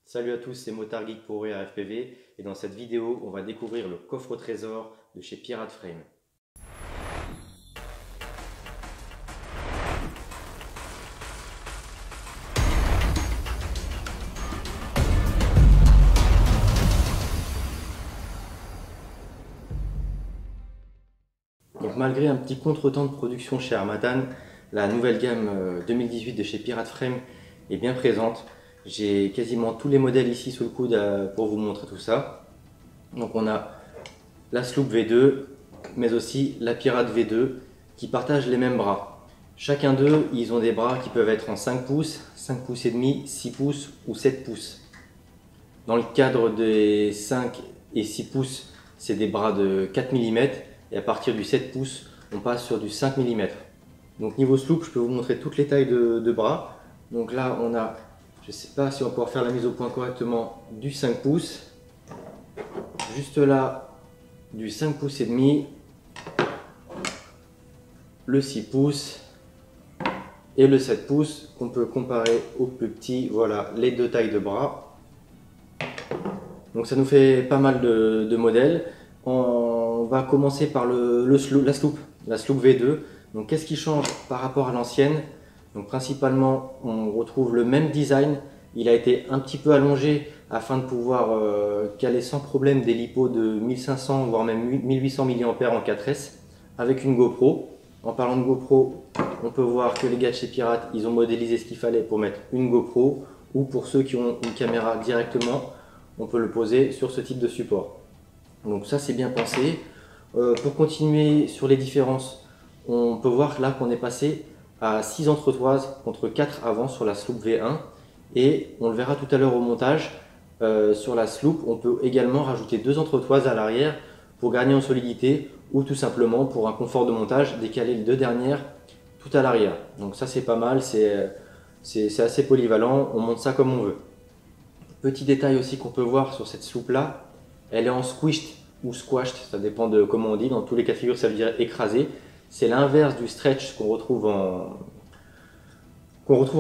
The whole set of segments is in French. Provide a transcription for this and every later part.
Salut à tous, c'est Motard Geek pour RFPV et dans cette vidéo, on va découvrir le coffre au trésor de chez Pirate Frame. Donc malgré un petit contretemps de production chez Harmattan, la nouvelle gamme 2018 de chez Pirate Frame est bien présente. J'ai quasiment tous les modèles ici sous le coude pour vous montrer tout ça. Donc on a la Sloop V2, mais aussi la Pirate V2 qui partagent les mêmes bras. Chacun d'eux, ils ont des bras qui peuvent être en 5 pouces, 5 pouces et demi, 6 pouces ou 7 pouces. Dans le cadre des 5 et 6 pouces, c'est des bras de 4 mm et à partir du 7 pouces, on passe sur du 5 mm. Donc niveau Sloop, je peux vous montrer toutes les tailles de bras. Donc là, on a, je ne sais pas si on va pouvoir faire la mise au point correctement, du 5 pouces. Juste là, du 5 pouces et demi, le 6 pouces et le 7 pouces qu'on peut comparer au plus petit. Voilà les deux tailles de bras. Donc ça nous fait pas mal de modèles. On va commencer par la Sloop V2. Donc qu'est-ce qui change par rapport à l'ancienne? Donc principalement, on retrouve le même design. Il a été un petit peu allongé afin de pouvoir caler sans problème des lipos de 1500 voire même 1800 mAh en 4S avec une GoPro. En parlant de GoPro, on peut voir que les gars de chez Pirate, ils ont modélisé ce qu'il fallait pour mettre une GoPro, ou pour ceux qui ont une caméra directement, on peut le poser sur ce type de support. Donc ça c'est bien pensé. Pour continuer sur les différences, on peut voir là qu'on est passé à 6 entretoises contre 4 avant sur la Sloop V1. Et on le verra tout à l'heure au montage, sur la Sloop, on peut également rajouter 2 entretoises à l'arrière pour gagner en solidité ou tout simplement pour un confort de montage, décaler les deux dernières tout à l'arrière. Donc ça c'est pas mal, c'est assez polyvalent, on monte ça comme on veut. Petit détail aussi qu'on peut voir sur cette Sloop là, elle est en squished ou squashed, ça dépend de comment on dit, dans tous les cas de figure ça veut dire écrasé. C'est l'inverse du stretch qu'on retrouve en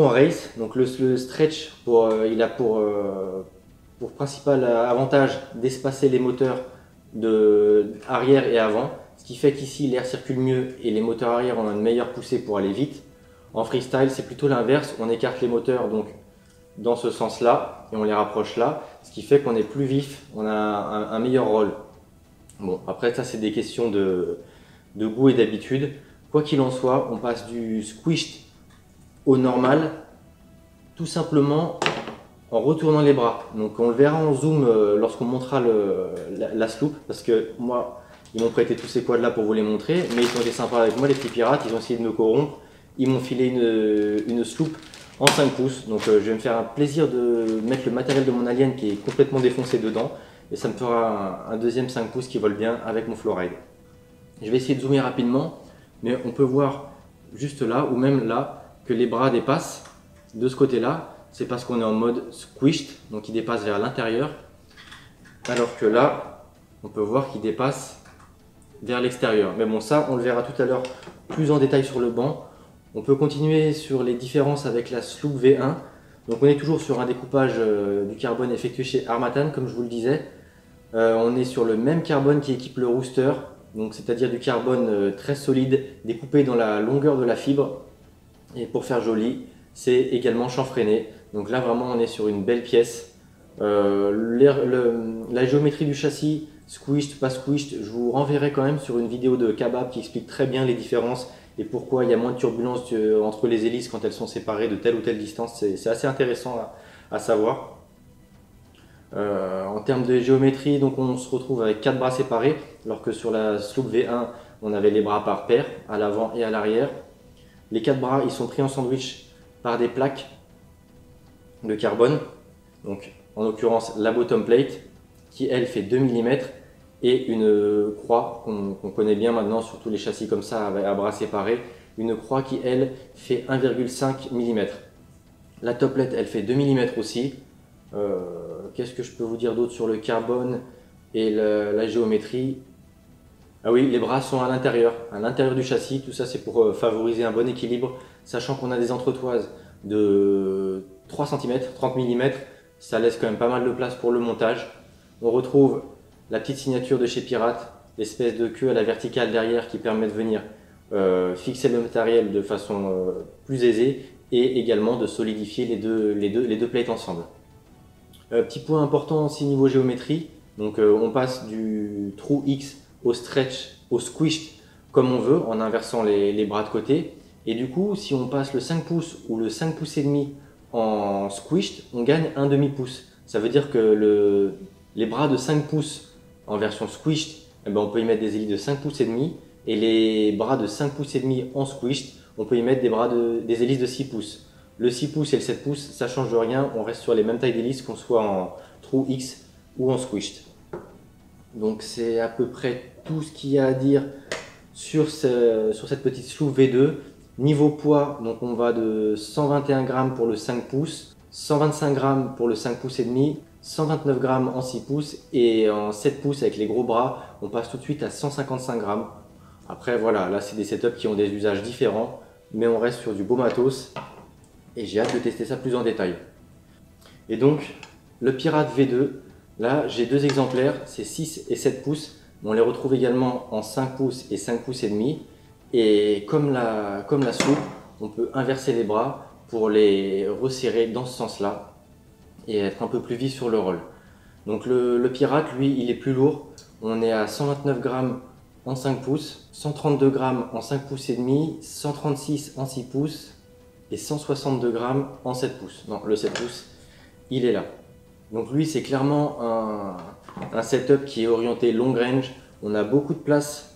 race. Donc le stretch, il a pour principal avantage d'espacer les moteurs arrière et avant, ce qui fait qu'ici l'air circule mieux et les moteurs arrière ont une meilleure poussée pour aller vite. En freestyle, c'est plutôt l'inverse, on écarte les moteurs donc dans ce sens-là et on les rapproche là, ce qui fait qu'on est plus vif, on a un meilleur roll. Bon, après ça c'est des questions de goût et d'habitude. Quoi qu'il en soit, on passe du squished au normal, tout simplement en retournant les bras. Donc on le verra en zoom lorsqu'on montrera la Sloop, parce que moi, ils m'ont prêté tous ces quads là pour vous les montrer, mais ils ont été sympas avec moi, les petits pirates, ils ont essayé de me corrompre. Ils m'ont filé une Sloop en 5 pouces, donc je vais me faire un plaisir de mettre le matériel de mon Alien qui est complètement défoncé dedans, et ça me fera un deuxième 5 pouces qui vole bien avec mon Flowride. Je vais essayer de zoomer rapidement, mais on peut voir juste là, ou même là, que les bras dépassent de ce côté-là. C'est parce qu'on est en mode squished, donc il dépasse vers l'intérieur, alors que là, on peut voir qu'il dépasse vers l'extérieur. Mais bon, ça, on le verra tout à l'heure plus en détail sur le banc. On peut continuer sur les différences avec la Sloop V1. Donc on est toujours sur un découpage du carbone effectué chez Harmattan, comme je vous le disais. On est sur le même carbone qui équipe le rooster, donc c'est-à-dire du carbone très solide, découpé dans la longueur de la fibre. Et pour faire joli, c'est également chanfreiné. Donc là vraiment on est sur une belle pièce. La géométrie du châssis, squished, pas squished, je vous renverrai quand même sur une vidéo de Kebab qui explique très bien les différences et pourquoi il y a moins de turbulence entre les hélices quand elles sont séparées de telle ou telle distance. C'est assez intéressant à savoir. En termes de géométrie, donc on se retrouve avec 4 bras séparés, alors que sur la Sloop V1, on avait les bras par paire, à l'avant et à l'arrière. Les 4 bras, ils sont pris en sandwich par des plaques de carbone, donc en l'occurrence la bottom plate, qui elle fait 2 mm, et une croix qu'on connaît bien maintenant sur tous les châssis comme ça, à bras séparés, une croix qui elle fait 1,5 mm. La top plate, elle fait 2 mm aussi. Qu'est-ce que je peux vous dire d'autre sur le carbone et la géométrie? Ah oui, les bras sont à l'intérieur du châssis. Tout ça, c'est pour favoriser un bon équilibre, sachant qu'on a des entretoises de 3 cm, 30 mm, ça laisse quand même pas mal de place pour le montage. On retrouve la petite signature de chez Pirate, l'espèce de queue à la verticale derrière qui permet de venir fixer le matériel de façon plus aisée et également de solidifier les deux plates ensemble. Petit point important aussi niveau géométrie, donc on passe du trou X au stretch, au squished comme on veut en inversant les bras de côté. Et du coup, si on passe le 5 pouces ou le 5 pouces et demi en squished, on gagne un demi-pouce. Ça veut dire que les bras de 5 pouces en version squished, eh ben on peut y mettre des hélices de 5 pouces et demi. Et les bras de 5 pouces et demi en squished, on peut y mettre des hélices de 6 pouces. Le 6 pouces et le 7 pouces, ça change de rien, on reste sur les mêmes tailles d'hélices qu'on soit en trou X ou en squished. Donc c'est à peu près tout ce qu'il y a à dire sur cette petite sloop V2. Niveau poids, donc on va de 121 grammes pour le 5 pouces, 125 grammes pour le 5 pouces et demi, 129 grammes en 6 pouces et en 7 pouces avec les gros bras, on passe tout de suite à 155 grammes. Après voilà, là c'est des setups qui ont des usages différents, mais on reste sur du beau matos et j'ai hâte de tester ça plus en détail. Et donc le Pirate V2, là j'ai deux exemplaires, c'est 6 et 7 pouces, mais on les retrouve également en 5 pouces et 5 pouces et demi. Et comme la soupe, on peut inverser les bras pour les resserrer dans ce sens-là et être un peu plus vif sur le roll. Donc le Pirate, lui, il est plus lourd. On est à 129 grammes en 5 pouces, 132 grammes en 5 pouces et demi, 136 en 6 pouces et 162 grammes en 7 pouces. Non, le 7 pouces, il est là. Donc lui, c'est clairement un setup qui est orienté long range. On a beaucoup de place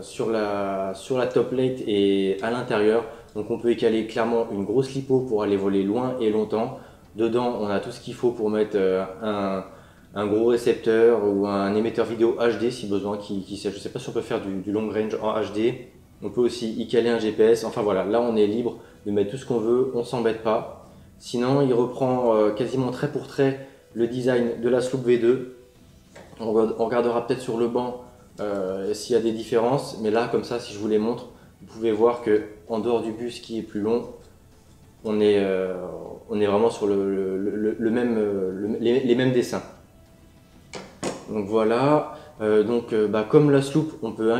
sur la top plate et à l'intérieur. Donc on peut y caler clairement une grosse lipo pour aller voler loin et longtemps. Dedans, on a tout ce qu'il faut pour mettre un gros récepteur ou un émetteur vidéo HD si besoin. Je ne sais pas si on peut faire du long range en HD. On peut aussi y caler un GPS. Enfin voilà, là on est libre de mettre tout ce qu'on veut, on s'embête pas. Sinon, il reprend quasiment trait pour trait le design de la sloop V2. On regardera peut-être sur le banc s'il y a des différences, mais là, comme ça, si je vous les montre, vous pouvez voir que en dehors du bus qui est plus long, on est vraiment sur les mêmes dessins. Donc voilà. Comme la sloop, on peut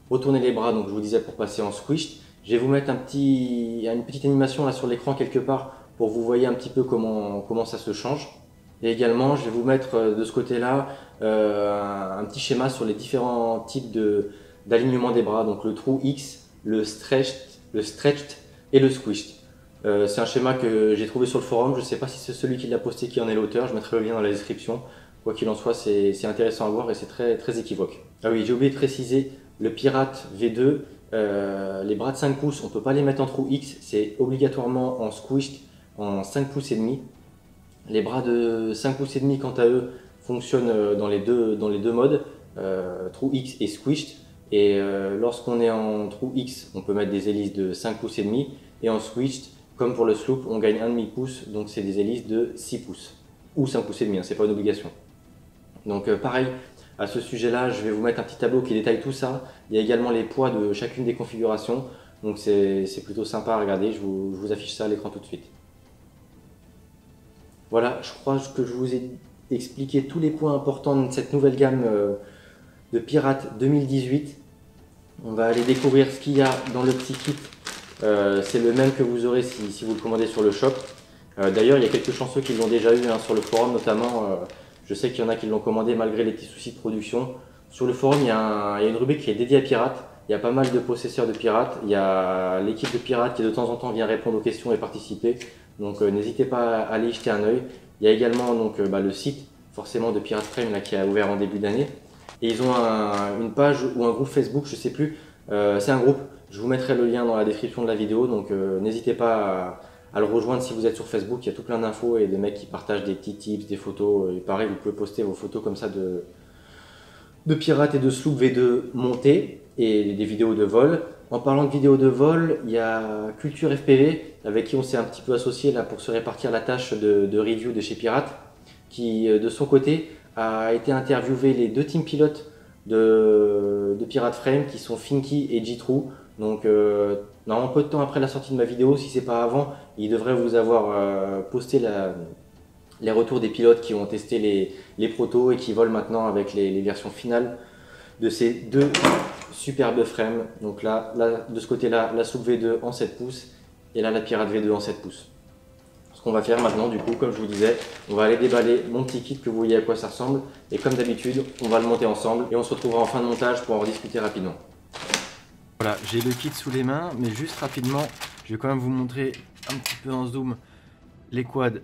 retourner les bras. Donc je vous disais pour passer en squished. Je vais vous mettre une petite animation là sur l'écran quelque part pour que vous voyez un petit peu comment ça se change. Et également, je vais vous mettre de ce côté-là un petit schéma sur les différents types d'alignement des bras. Donc le trou X, le stretched et le squished. C'est un schéma que j'ai trouvé sur le forum. Je ne sais pas si c'est celui qui l'a posté qui en est l'auteur. Je mettrai le lien dans la description. Quoi qu'il en soit, c'est intéressant à voir et c'est très, très équivoque. Ah oui, j'ai oublié de préciser, le Pirate V2, les bras de 5 pouces, on ne peut pas les mettre en trou X, c'est obligatoirement en squished en 5 pouces et demi. Les bras de 5 pouces et demi, quant à eux, fonctionnent dans les deux modes, trou X et squished. Et lorsqu'on est en trou X, on peut mettre des hélices de 5 pouces et demi. Et en squished, comme pour le sloop, on gagne un demi-pouce, donc c'est des hélices de 6 pouces. Ou 5 pouces et demi, hein, c'est pas une obligation. Donc pareil, à ce sujet-là, je vais vous mettre un petit tableau qui détaille tout ça. Il y a également les poids de chacune des configurations. Donc c'est plutôt sympa à regarder. Je vous affiche ça à l'écran tout de suite. Voilà, je crois que je vous ai expliqué tous les points importants de cette nouvelle gamme de Pirate 2018. On va aller découvrir ce qu'il y a dans le petit kit. C'est le même que vous aurez si vous le commandez sur le shop. D'ailleurs, il y a quelques chanceux qui l'ont déjà eu sur le forum notamment. Je sais qu'il y en a qui l'ont commandé malgré les petits soucis de production. Sur le forum, il y a une rubrique qui est dédiée à Pirate. Il y a pas mal de possesseurs de Pirate. Il y a l'équipe de Pirate qui de temps en temps vient répondre aux questions et participer. Donc n'hésitez pas à aller y jeter un œil. Il y a également le site forcément de Pirate Frame là, qui a ouvert en début d'année. Et ils ont une page ou un groupe Facebook, je ne sais plus. C'est un groupe. Je vous mettrai le lien dans la description de la vidéo. Donc n'hésitez pas à le rejoindre si vous êtes sur Facebook. Il y a tout plein d'infos et des mecs qui partagent des petits tips, des photos. Et pareil, vous pouvez poster vos photos comme ça de pirates et de sloop V2 montées et des vidéos de vol. En parlant de vidéos de vol, il y a Culture FPV avec qui on s'est un petit peu associé là pour se répartir la tâche de review de chez Pirate, qui de son côté a été interviewé les deux team pilotes de Pirate Frame qui sont Finky et J-True. Donc Normalement, peu de temps après la sortie de ma vidéo, si c'est pas avant, il devrait vous avoir posté les retours des pilotes qui ont testé les protos et qui volent maintenant avec les versions finales de ces deux superbes frames. Donc là de ce côté-là, la Soup V2 en 7 pouces et là la Pirate V2 en 7 pouces. Ce qu'on va faire maintenant, du coup, comme je vous disais, on va aller déballer mon petit kit que vous voyez à quoi ça ressemble. Et comme d'habitude, on va le monter ensemble et on se retrouvera en fin de montage pour en rediscuter rapidement. Voilà, j'ai le kit sous les mains, mais juste rapidement, je vais quand même vous montrer un petit peu en zoom les quads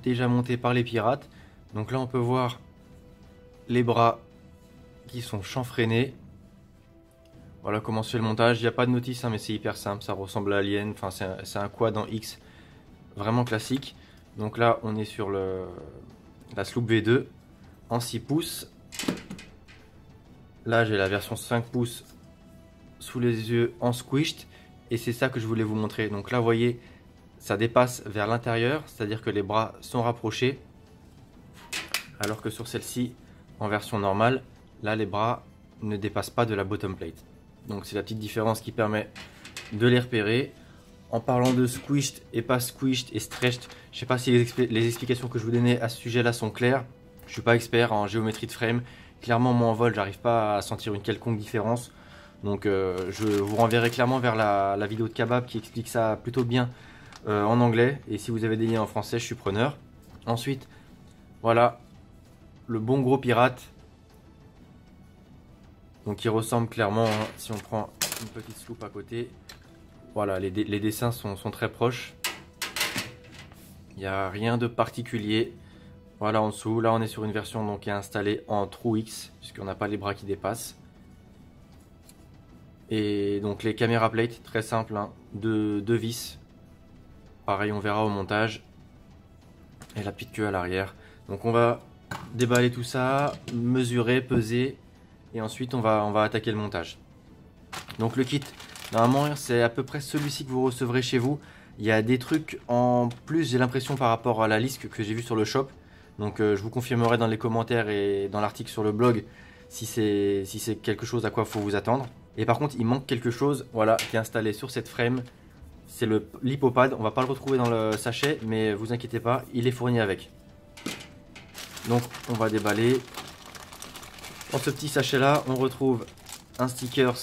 déjà montés par les pirates. Donc là, on peut voir les bras qui sont chanfreinés. Voilà comment se fait le montage. Il n'y a pas de notice, hein, mais c'est hyper simple. Ça ressemble à Alien. Enfin, c'est un quad en X vraiment classique. Donc là, on est sur la Sloop V2 en 6 pouces. Là, j'ai la version 5 pouces sous les yeux en squished. Et c'est ça que je voulais vous montrer. Donc là, vous voyez, ça dépasse vers l'intérieur. C'est-à-dire que les bras sont rapprochés. Alors que sur celle-ci, en version normale, là, les bras ne dépassent pas de la bottom plate. Donc c'est la petite différence qui permet de les repérer. En parlant de squished et pas squished et stretched, je ne sais pas si les explications que je vous donnais à ce sujet-là sont claires. Je ne suis pas expert en géométrie de frame. Clairement, moi en vol, j'arrive pas à sentir une quelconque différence. Donc je vous renverrai clairement vers la vidéo de Kebab qui explique ça plutôt bien en anglais. Et si vous avez des liens en français, je suis preneur. Ensuite, voilà, le bon gros pirate. Donc il ressemble clairement, hein, si on prend une petite sloop à côté. Voilà, les dessins sont très proches. Il n'y a rien de particulier. Voilà en dessous, là on est sur une version donc, qui est installée en True X, puisqu'on n'a pas les bras qui dépassent. Et donc les caméra plates, très simple, hein, deux vis. Pareil, on verra au montage. Et la petite queue à l'arrière. Donc on va déballer tout ça, mesurer, peser. Et ensuite on va attaquer le montage. Donc le kit, normalement c'est à peu près celui-ci que vous recevrez chez vous. Il y a des trucs en plus, j'ai l'impression, par rapport à la liste que j'ai vue sur le shop. Donc je vous confirmerai dans les commentaires et dans l'article sur le blog si c'est quelque chose à quoi il faut vous attendre. Et par contre il manque quelque chose, voilà, qui est installé sur cette frame. C'est l'hippopad, on va pas le retrouver dans le sachet, mais vous inquiétez pas, il est fourni avec. Donc on va déballer. Dans ce petit sachet là, on retrouve un stickers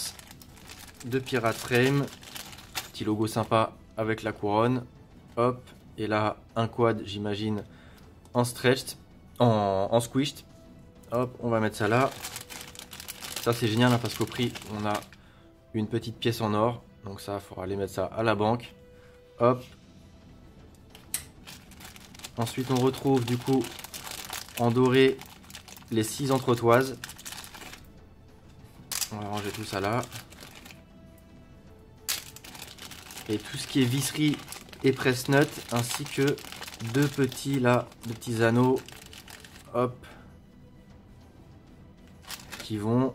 de Pirate Frame, petit logo sympa avec la couronne, hop, et là un quad j'imagine en stretched, en squished, hop, on va mettre ça là. Ça c'est génial hein, parce qu'au prix on a une petite pièce en or, donc ça il faudra aller mettre ça à la banque, hop. Ensuite on retrouve du coup en doré les 6 entretoises. On va ranger tout ça là. Et tout ce qui est visserie et presse-nut, ainsi que deux petits anneaux, hop, qui vont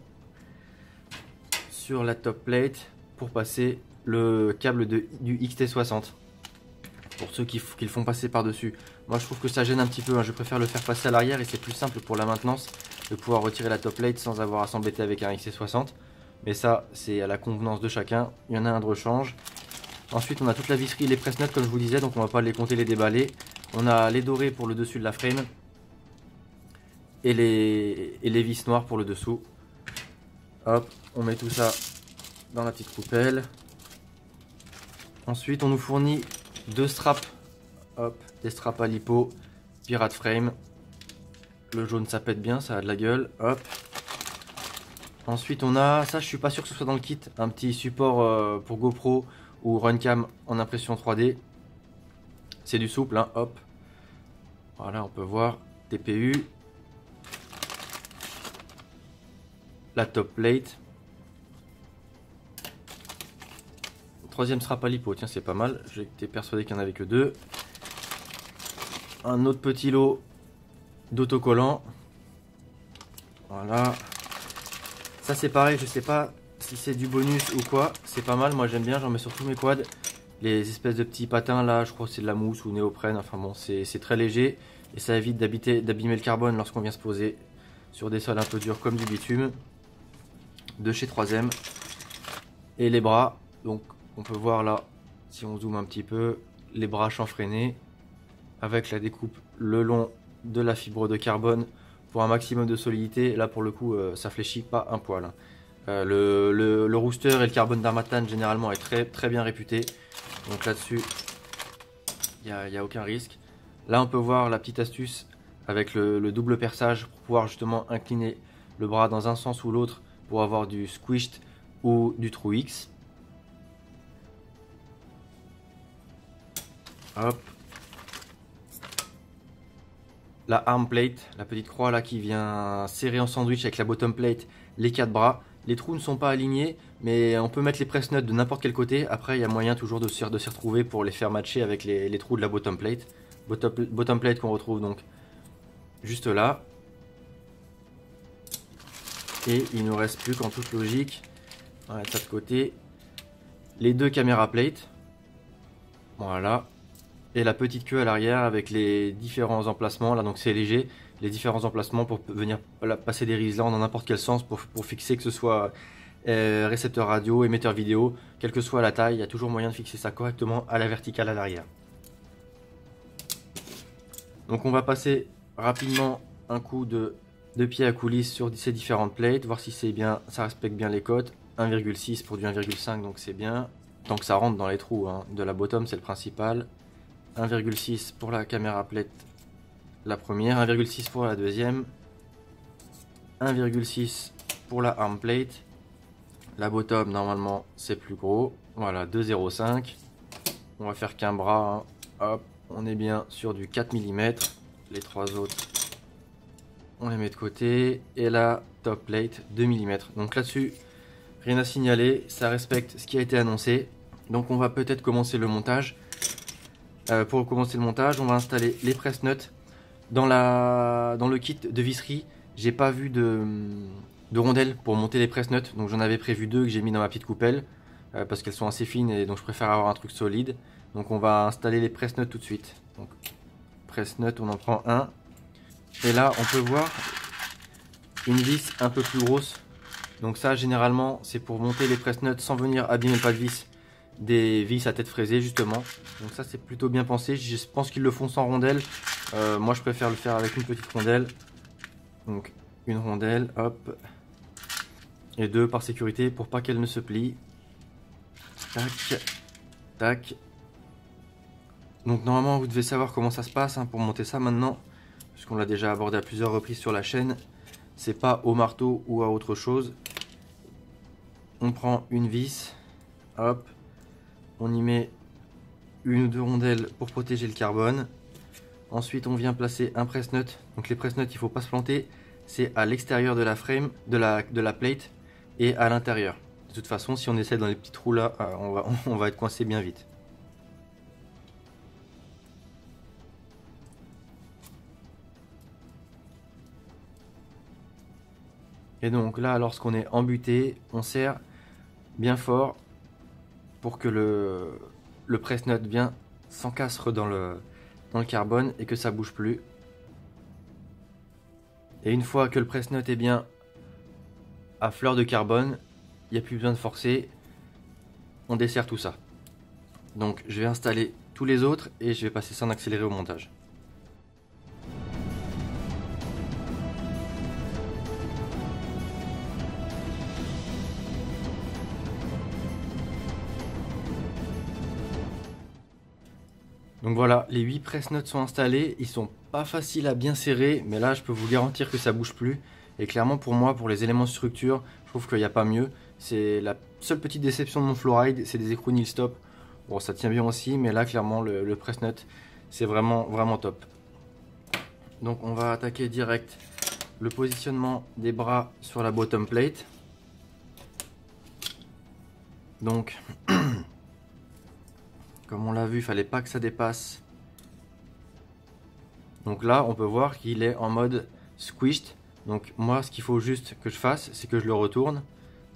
sur la top plate pour passer le câble du XT60. Pour ceux qui le font passer par-dessus. Moi je trouve que ça gêne un petit peu, hein. Je préfère le faire passer à l'arrière et c'est plus simple pour la maintenance de pouvoir retirer la top plate sans avoir à s'embêter avec un XT60. Mais ça c'est à la convenance de chacun, il y en a un de rechange. Ensuite on a toute la visserie et les presse-nuts comme je vous disais, donc on va pas les compter, les déballer. On a les dorés pour le dessus de la frame et les vis noires pour le dessous. Hop, on met tout ça dans la petite poubelle. Ensuite on nous fournit deux straps, hop, des straps à lipo, Pirate Frame. Le jaune ça pète bien, ça a de la gueule, hop. Ensuite on a, ça je suis pas sûr que ce soit dans le kit, un petit support pour GoPro ou Runcam en impression 3D. C'est du souple, hein, hop. Voilà, on peut voir TPU. La top plate. Troisième strap à lipo, tiens c'est pas mal, j'étais persuadé qu'il n'y en avait que deux. Un autre petit lot d'autocollants. Voilà. Ça c'est pareil, je sais pas si c'est du bonus ou quoi, c'est pas mal, moi j'aime bien, j'en mets sur tous mes quads. Les espèces de petits patins là, je crois que c'est de la mousse ou néoprène, enfin bon c'est très léger. Et ça évite d'abîmer le carbone lorsqu'on vient se poser sur des sols un peu durs comme du bitume. De chez 3M. Et les bras, donc on peut voir là, si on zoome un petit peu, les bras chanfreinés avec la découpe le long de la fibre de carbone pour un maximum de solidité. Là pour le coup ça fléchit pas un poil. Le rooster et le carbone d'Harmattan généralement est très bien réputé, donc là-dessus il n'y a aucun risque. Là on peut voir la petite astuce avec le double perçage pour pouvoir justement incliner le bras dans un sens ou l'autre pour avoir du squished ou du true X. Hop. La arm plate, la petite croix là qui vient serrer en sandwich avec la bottom plate les 4 bras. Les trous ne sont pas alignés, mais on peut mettre les press nuts de n'importe quel côté. Après, il y a moyen toujours de s'y retrouver pour les faire matcher avec les trous de la bottom plate. Bottom plate qu'on retrouve donc juste là. Et il ne nous reste plus qu'en toute logique, on va mettre ça de côté, les 2 caméra plates. Voilà. Et la petite queue à l'arrière avec les différents emplacements. Là donc c'est léger. Les différents emplacements pour venir passer des Rizla dans n'importe quel sens pour fixer, que ce soit récepteur radio, émetteur vidéo, quelle que soit la taille, il y a toujours moyen de fixer ça correctement à la verticale à l'arrière. Donc on va passer rapidement un coup de pied à coulisse sur ces différentes plates, voir si c'est bien, ça respecte bien les cotes. 1,6 pour du 1,5, donc c'est bien. Tant que ça rentre dans les trous hein, de la bottom, c'est le principal. 1,6 pour la caméra plate, la première, 1,6 pour la deuxième, 1,6 pour la arm plate. La bottom normalement c'est plus gros, voilà 2,05. On va faire qu'un bras, hein. Hop, on est bien sur du 4 mm. Les 3 autres on les met de côté. Et la top plate 2 mm. Donc là-dessus rien à signaler, ça respecte ce qui a été annoncé. Donc on va peut-être commencer le montage. Pour commencer le montage, on va installer les press nuts. Dans le kit de visserie, j'ai pas vu de rondelles pour monter les press nuts, donc j'en avais prévu 2 que j'ai mis dans ma petite coupelle parce qu'elles sont assez fines et donc je préfère avoir un truc solide. Donc on va installer les press nuts tout de suite. Donc press nut, on en prend un. Et là on peut voir une vis un peu plus grosse. Donc ça généralement c'est pour monter les press nuts sans venir abîmer le pas de vis. Des vis à tête fraisée justement, donc ça c'est plutôt bien pensé. Je pense qu'ils le font sans rondelle, moi je préfère le faire avec une petite rondelle. Donc une rondelle, hop, et 2 par sécurité pour pas qu'elle ne se plie. Tac, tac. Donc normalement vous devez savoir comment ça se passe hein, pour monter ça maintenant, puisqu'on l'a déjà abordé à plusieurs reprises sur la chaîne. C'est pas au marteau ou à autre chose. On prend une vis, hop. On y met 1 ou 2 rondelles pour protéger le carbone. Ensuite, on vient placer un press nut. Donc les press nuts, il ne faut pas se planter. C'est à l'extérieur de la frame, de la plate et à l'intérieur. De toute façon, si on essaie dans les petits trous là, on va être coincé bien vite. Et donc là, lorsqu'on est embuté, on serre bien fort pour que le press nut bien s'encastre dans le carbone et que ça bouge plus. Et une fois que le press nut est bien à fleur de carbone, il n'y a plus besoin de forcer, on dessert tout ça. Donc je vais installer tous les autres et je vais passer ça en accéléré au montage. Donc voilà, les 8 press nuts sont installés, ils sont pas faciles à bien serrer, mais là je peux vous garantir que ça bouge plus. Et clairement pour moi, pour les éléments de structure, je trouve qu'il n'y a pas mieux. C'est la seule petite déception de mon Flowride, c'est des écrous nil stop. Bon, ça tient bien aussi, mais là clairement le press nut, c'est vraiment top. Donc on va attaquer direct le positionnement des bras sur la bottom plate. Donc comme on l'a vu, il fallait pas que ça dépasse. Donc là, on peut voir qu'il est en mode squished. Donc moi, ce qu'il faut juste que je fasse, c'est que je le retourne.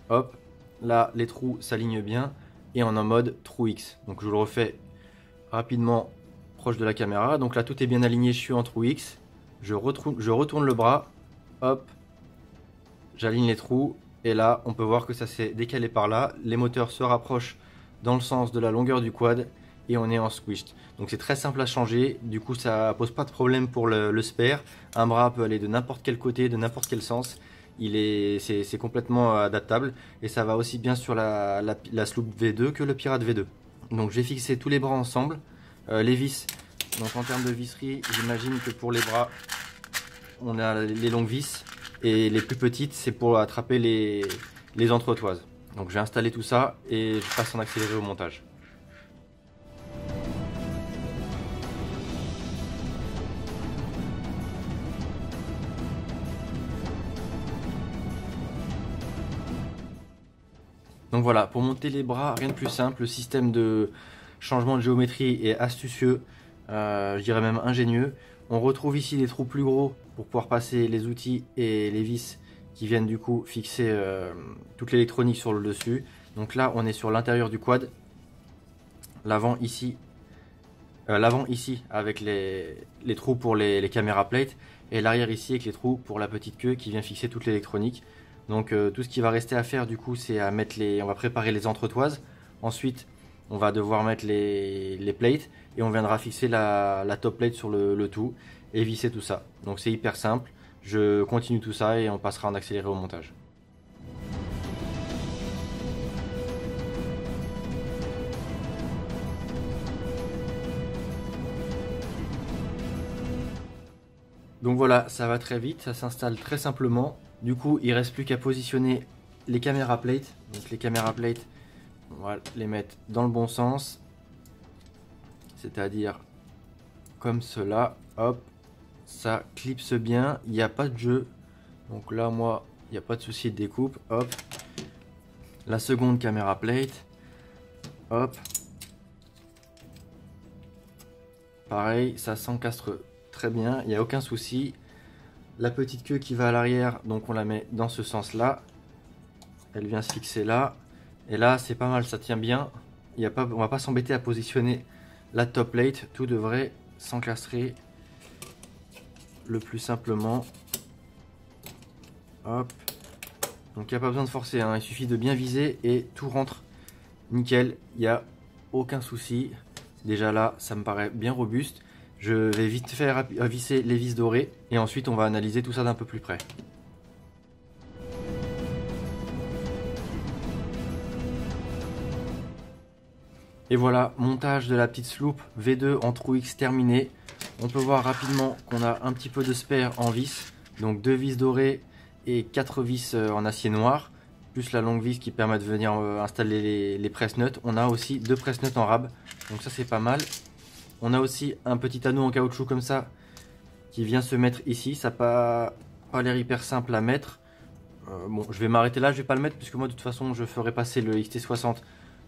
Hop, là, les trous s'alignent bien. Et on est en mode true X. Donc je le refais rapidement proche de la caméra. Donc là, tout est bien aligné, je suis en true X. Je retourne le bras. Hop, j'aligne les trous. Et là, on peut voir que ça s'est décalé par là. Les moteurs se rapprochent dans le sens de la longueur du quad et on est en squished. Donc c'est très simple à changer, du coup ça pose pas de problème pour le spare. Un bras peut aller de n'importe quel côté, de n'importe quel sens. C'est complètement adaptable et ça va aussi bien sur la Sloop V2 que le Pirate V2. Donc j'ai fixé tous les bras ensemble, les vis. Donc en termes de visserie, j'imagine que pour les bras, on a les longues vis et les plus petites, c'est pour attraper les entretoises. Donc j'ai installé tout ça et je passe en accéléré au montage. Donc voilà, pour monter les bras, rien de plus simple. Le système de changement de géométrie est astucieux, je dirais même ingénieux. On retrouve ici des trous plus gros pour pouvoir passer les outils et les vis qui viennent du coup fixer toute l'électronique sur le dessus. Donc là, on est sur l'intérieur du quad. L'avant ici avec les trous pour les caméras plates et l'arrière ici avec les trous pour la petite queue qui vient fixer toute l'électronique. Donc tout ce qui va rester à faire du coup c'est à mettre on va préparer les entretoises. Ensuite on va devoir mettre les plates et on viendra fixer la top plate sur le tout et visser tout ça. Donc c'est hyper simple. Je continue tout ça et on passera en accéléré au montage. Donc voilà, ça va très vite, ça s'installe très simplement. Du coup, il ne reste plus qu'à positionner les caméras plates. Donc les caméras plates, on va les mettre dans le bon sens. C'est-à-dire comme cela. Hop, ça clipse bien, il n'y a pas de jeu. Donc là, moi, il n'y a pas de souci de découpe. Hop, la seconde caméra plate. Hop. Pareil, ça s'encastre très bien, il n'y a aucun souci. La petite queue qui va à l'arrière, donc on la met dans ce sens là, elle vient se fixer là et là c'est pas mal, ça tient bien. On va pas s'embêter à positionner la top plate, tout devrait s'encastrer le plus simplement. Hop, donc il n'y a pas besoin de forcer, hein. Il suffit de bien viser et tout rentre nickel, il n'y a aucun souci. Déjà là ça me paraît bien robuste. Je vais vite faire visser les vis dorées et ensuite on va analyser tout ça d'un peu plus près. Et voilà, montage de la petite Sloop V2 en trou X terminé. On peut voir rapidement qu'on a un petit peu de spare en vis. Donc 2 vis dorées et 4 vis en acier noir. Plus la longue vis qui permet de venir installer les press-nuts. On a aussi 2 press-nuts en rab. Donc ça c'est pas mal. On a aussi un petit anneau en caoutchouc comme ça qui vient se mettre ici. Ça n'a pas l'air hyper simple à mettre. Bon, je vais m'arrêter là, je vais pas le mettre puisque moi de toute façon je ferai passer le XT60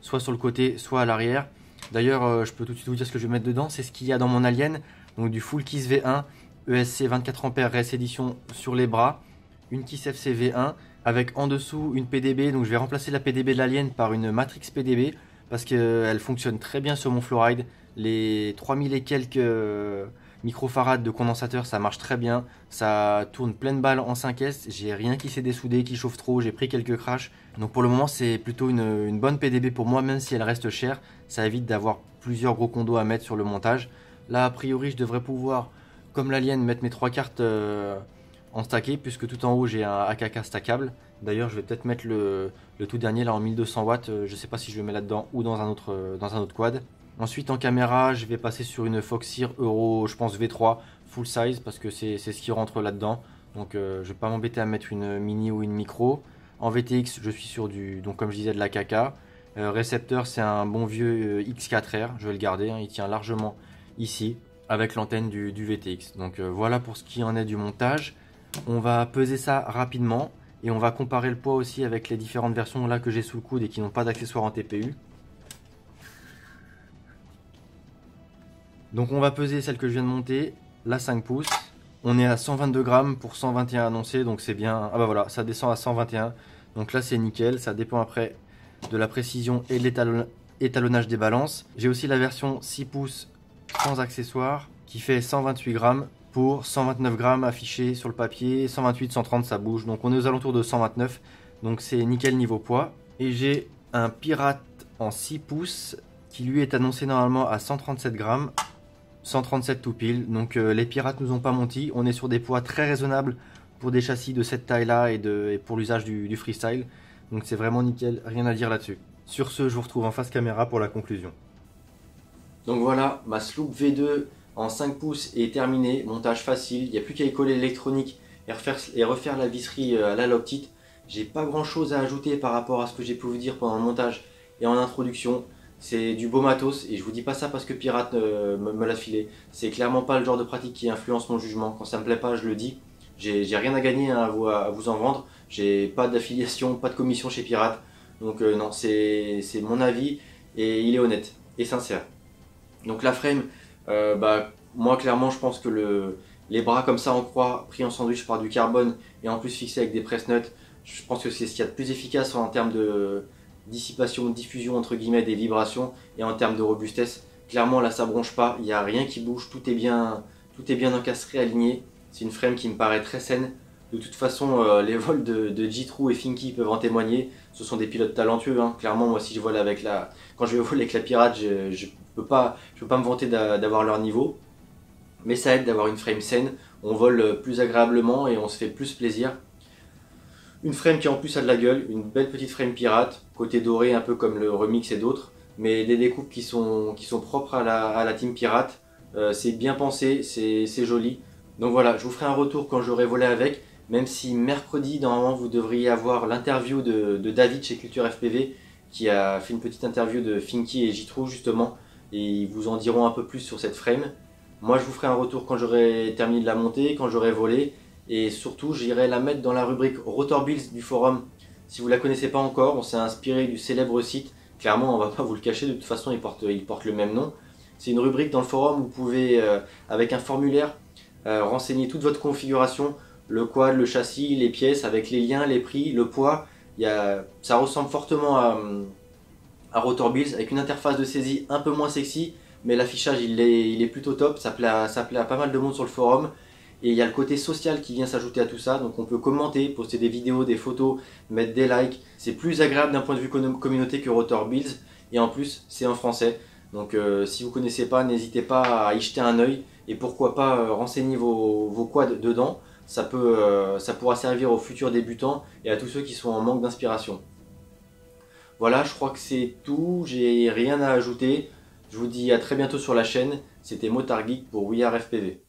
soit sur le côté, soit à l'arrière. D'ailleurs, je peux tout de suite vous dire ce que je vais mettre dedans. C'est ce qu'il y a dans mon Alien. Donc du Full Kiss V1, ESC 24A RS Edition sur les bras. Une Kiss FC V1 avec en dessous une PDB. Donc je vais remplacer la PDB de l'Alien par une Matrix PDB parce qu'elle fonctionne très bien sur mon Flowride. Les 3000 et quelques microfarads de condensateur, ça marche très bien. Ça tourne pleine balle en 5S. J'ai rien qui s'est dessoudé, qui chauffe trop. J'ai pris quelques crashs. Donc pour le moment, c'est plutôt une bonne PDB pour moi, même si elle reste chère. Ça évite d'avoir plusieurs gros condos à mettre sur le montage. Là, a priori, je devrais pouvoir, comme l'Alien, mettre mes 3 cartes en stacké, puisque tout en haut, j'ai un AKK stackable. D'ailleurs, je vais peut-être mettre le tout dernier là en 1200 watts. Je sais pas si je le mets là-dedans ou dans un autre quad. Ensuite en caméra je vais passer sur une Foxeer Euro je pense V3 full size parce que c'est ce qui rentre là-dedans. Donc je vais pas m'embêter à mettre une mini ou une micro. En VTX je suis sur donc comme je disais de la KK. Récepteur c'est un bon vieux X4R, je vais le garder, hein, il tient largement ici avec l'antenne du VTX. Donc voilà pour ce qui en est du montage. On va peser ça rapidement et on va comparer le poids aussi avec les différentes versions là que j'ai sous le coude et qui n'ont pas d'accessoires en TPU. Donc on va peser celle que je viens de monter, la 5 pouces. On est à 122 grammes pour 121 annoncé, donc c'est bien. Ah bah voilà, ça descend à 121. Donc là c'est nickel, ça dépend après de la précision et de l'étalonnage des balances. J'ai aussi la version 6 pouces sans accessoires qui fait 128 grammes pour 129 grammes affichés sur le papier. 128, 130 ça bouge, donc on est aux alentours de 129. Donc c'est nickel niveau poids. Et j'ai un Pirate en 6 pouces qui lui est annoncé normalement à 137 grammes. 137 tout pile, donc les pirates nous ont pas menti, on est sur des poids très raisonnables pour des châssis de cette taille là et pour l'usage du freestyle, donc c'est vraiment nickel, rien à dire là-dessus. Sur ce, je vous retrouve en face caméra pour la conclusion. Donc voilà, ma Sloop V2 en 5 pouces est terminée, montage facile, il n'y a plus qu'à y coller l'électronique et refaire la visserie à la Loctite. J'ai pas grand chose à ajouter par rapport à ce que j'ai pu vous dire pendant le montage et en introduction. C'est du beau matos et je vous dis pas ça parce que Pirate me l'a filé. C'est clairement pas le genre de pratique qui influence mon jugement. Quand ça me plaît pas, je le dis. J'ai rien à gagner à vous en vendre. J'ai pas d'affiliation, pas de commission chez Pirate. Donc non, c'est mon avis et il est honnête et sincère. Donc la frame, moi clairement je pense que les bras comme ça en croix, pris en sandwich par du carbone et en plus fixé avec des press-nuts, je pense que c'est ce qu'il y a de plus efficace en termes de dissipation, diffusion entre guillemets des vibrations et en termes de robustesse. Clairement là ça bronche pas, il n'y a rien qui bouge, tout est bien encastré, aligné. C'est une frame qui me paraît très saine. De toute façon les vols de Jitroo et Finky peuvent en témoigner. Ce sont des pilotes talentueux, hein. Clairement moi si je vole avec quand je vais voler avec la Pirate, je peux pas me vanter d'avoir leur niveau. Mais ça aide d'avoir une frame saine, on vole plus agréablement et on se fait plus plaisir. Une frame qui en plus a de la gueule, une belle petite frame pirate, côté doré un peu comme le Remix et d'autres, mais des découpes qui sont propres à la team pirate. C'est bien pensé, c'est joli. Donc voilà, je vous ferai un retour quand j'aurai volé avec, même si mercredi, normalement, vous devriez avoir l'interview de David chez Culture FPV, qui a fait une petite interview de Finky et Jitroo justement, et ils vous en diront un peu plus sur cette frame. Moi je vous ferai un retour quand j'aurai terminé de la monter, quand j'aurai volé, et surtout j'irai la mettre dans la rubrique Rotor Builds du forum. Si vous ne la connaissez pas encore, on s'est inspiré du célèbre site, clairement on va pas vous le cacher, de toute façon il porte le même nom. C'est une rubrique dans le forum où vous pouvez, avec un formulaire, renseigner toute votre configuration, le quad, le châssis, les pièces, avec les liens, les prix, le poids. Ça ressemble fortement à Rotor Builds, avec une interface de saisie un peu moins sexy, mais l'affichage il est plutôt top, ça plaît à pas mal de monde sur le forum. Et il y a le côté social qui vient s'ajouter à tout ça, donc on peut commenter, poster des vidéos, des photos, mettre des likes. C'est plus agréable d'un point de vue communauté que Rotor Builds, et en plus c'est en français. Donc si vous ne connaissez pas, n'hésitez pas à y jeter un œil, et pourquoi pas renseigner vos quads dedans. Ça pourra servir aux futurs débutants et à tous ceux qui sont en manque d'inspiration. Voilà, je crois que c'est tout, j'ai rien à ajouter. Je vous dis à très bientôt sur la chaîne, c'était Motard Geek pour We Are FPV.